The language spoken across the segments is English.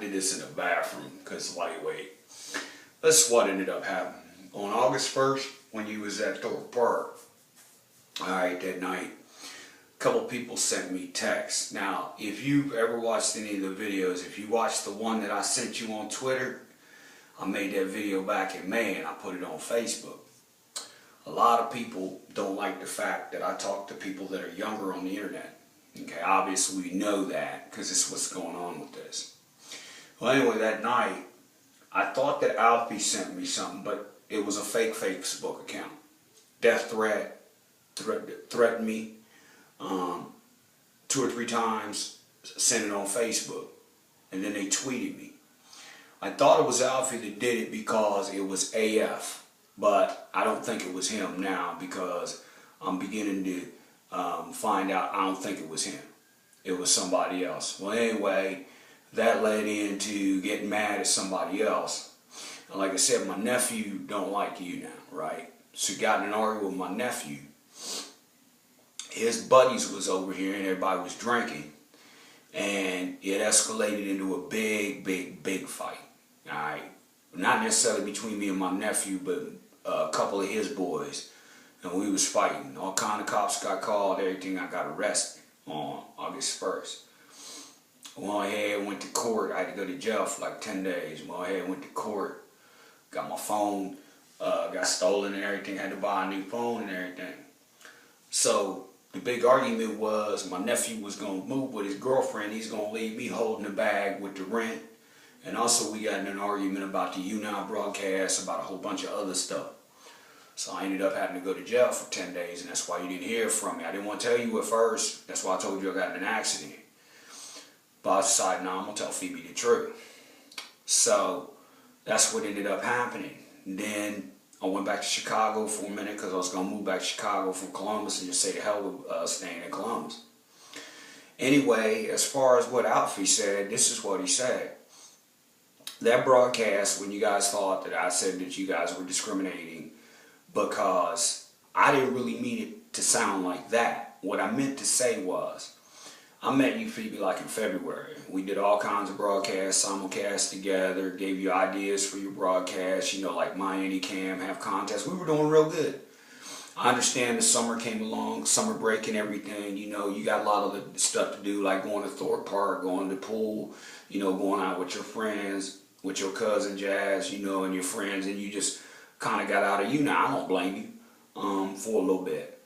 did this in the bathroom because lightweight. This is what ended up happening. On August 1st, when you was at Thorpe Park, alright, that night, a couple people sent me texts. Now, if you ever watched any of the videos, if you watched the one that I sent you on Twitter, I made that video back in May and I put it on Facebook. A lot of people don't like the fact that I talk to people that are younger on the internet. Okay, obviously we know that because it's what's going on with this. Well, anyway, that night, I thought that Alfie sent me something, but it was a fake Facebook account. Death threatened me 2 or 3 times, sent it on Facebook, and then they tweeted me. I thought it was Alfie that did it because it was AF, but I don't think it was him now because I'm beginning to find out I don't think it was him. It was somebody else. Well, anyway, that led into getting mad at somebody else. And like I said, my nephew don't like you now, right? So got in an argument with my nephew. His buddies was over here and everybody was drinking. And it escalated into a big fight. Alright? Not necessarily between me and my nephew, but a couple of his boys. And we was fighting. All kind of cops got called, everything. I got arrested on August 1st. Went ahead, went to court. I had to go to jail for like 10 days. Went ahead, went to court. Got my phone, got stolen and everything. Had to buy a new phone and everything. So the big argument was my nephew was going to move with his girlfriend. He's going to leave me holding the bag with the rent. And also we got in an argument about the UNOW broadcast, about a whole bunch of other stuff. So I ended up having to go to jail for 10 days, and that's why you didn't hear from me. I didn't want to tell you at first. That's why I told you I got in an accident. But I decided, no, I'm going to tell Phoebe the truth. So that's what ended up happening. Then I went back to Chicago for a minute because I was going to move back to Chicago from Columbus and just say the hell with staying in Columbus. Anyway, as far as what Alfie said, this is what he said. That broadcast, when you guys thought that I said that you guys were discriminating because I didn't really mean it to sound like that. What I meant to say was, I met you, Phoebe, like in February. We did all kinds of broadcasts, simulcasts together, gave you ideas for your broadcasts, you know, like My Anycam, have contests. We were doing real good. I understand the summer came along, summer break and everything, you know, you got a lot of the stuff to do, like going to Thorpe Park, going to the pool, you know, going out with your friends, with your cousin Jazz, you know, and your friends, and you just kind of got out of UNOW. I don't blame you for a little bit.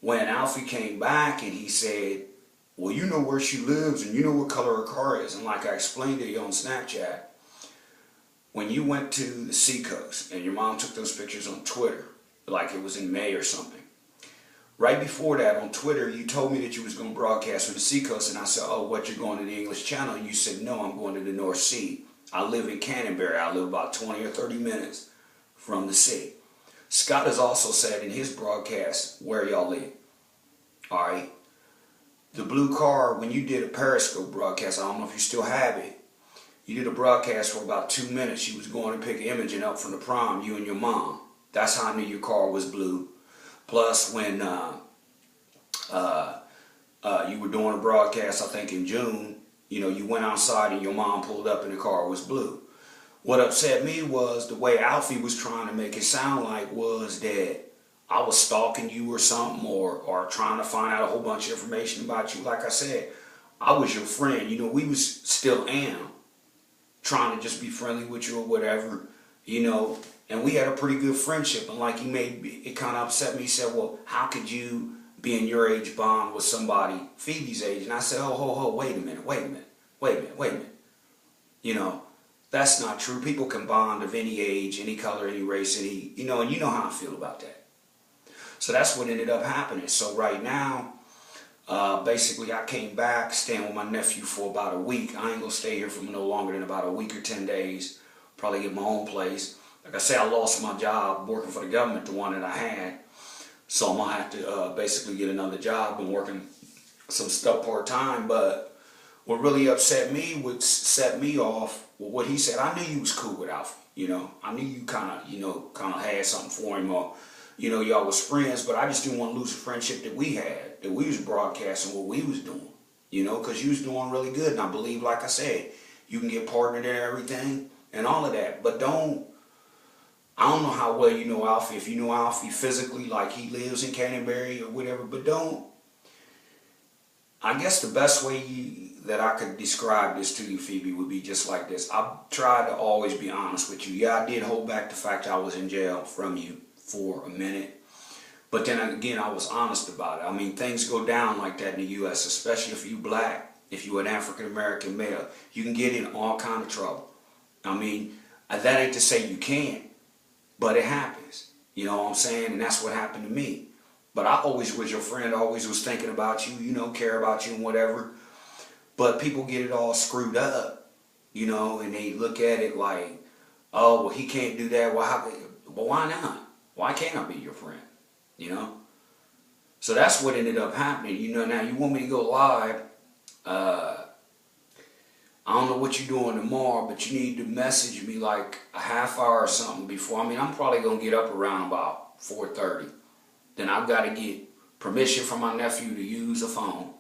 When Alfie came back and he said, well, you know where she lives and you know what color her car is. And like I explained to you on Snapchat, when you went to the Seacoast and your mom took those pictures on Twitter, like it was in May or something, right before that on Twitter, you told me that you was going to broadcast from the Seacoast. And I said, oh, what, you're going to the English Channel? And you said, no, I'm going to the North Sea. I live in Canterbury. I live about 20 or 30 minutes from the sea. Scott has also said in his broadcast where y'all live. All right. The blue car, when you did a Periscope broadcast, I don't know if you still have it. You did a broadcast for about 2 minutes. You was going to pick Imogen up from the prom, you and your mom. That's how I knew your car was blue. Plus, when you were doing a broadcast, I think in June, you know, you went outside and your mom pulled up and the car was blue. What upset me was the way Alfie was trying to make it sound like was that I was stalking you or something, or trying to find out a whole bunch of information about you. Like I said, I was your friend. You know, we was still am trying to just be friendly with you or whatever, you know, and we had a pretty good friendship. And like he made it kind of upset me. He said, well, how could you be in your age bond with somebody Phoebe's age? And I said, oh, wait a minute. You know, that's not true. People can bond of any age, any color, any race, any, you know, and you know how I feel about that. So that's what ended up happening. So right now, basically I came back staying with my nephew for about a week. I ain't gonna stay here for no longer than about a week or 10 days. Probably get my own place. Like I say, I lost my job working for the government, the one that I had. So I'm gonna have to basically get another job. Been working some stuff part-time, but what really upset me, what set me off, well, what he said, I knew you was cool with Alfie, you know. I knew you kind of had something for him, or you know, y'all was friends, but I just didn't want to lose the friendship that we had, that we was broadcasting what we was doing, you know, because you was doing really good. And I believe, like I said, You can get partnered in everything and all of that. But I don't know how well you know Alfie. If you know Alfie physically, like he lives in Canterbury or whatever, but I guess the best way that I could describe this to you, Phoebe, would be just like this. I've tried to always be honest with you. Yeah, I did hold back the fact I was in jail from you for a minute. But then again, I was honest about it. I mean, things go down like that in the U.S., especially if you black, if you're an African-American male. You can get in all kind of trouble. I mean, that ain't to say you can't, but it happens. You know what I'm saying? And that's what happened to me. But I always was your friend, always was thinking about you, care about you and whatever. But people get it all screwed up, and they look at it like, oh, well, he can't do that. Well, why not? Why can't I be your friend? So that's what ended up happening. Now you want me to go live. I don't know what you're doing tomorrow, but you need to message me like a half hour or something before. I mean, I'm probably going to get up around about 4:30. Then I've got to get permission from my nephew to use a phone,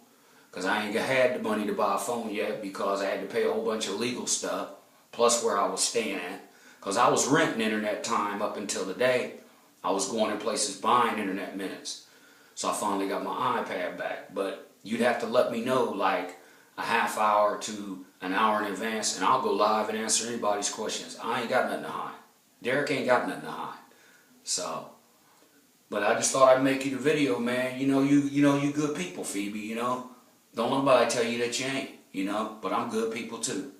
because I ain't had the money to buy a phone yet, because I had to pay a whole bunch of legal stuff, plus where I was staying at. Because I was renting internet time up until today. I was going in places buying internet minutes. So I finally got my iPad back. But you'd have to let me know like a half hour to an hour in advance, and I'll go live and answer anybody's questions. I ain't got nothing to hide. Derek ain't got nothing to hide. So, but I just thought I'd make you the video, man. You good people, Phoebe, Don't nobody tell you that you ain't, but I'm good people too.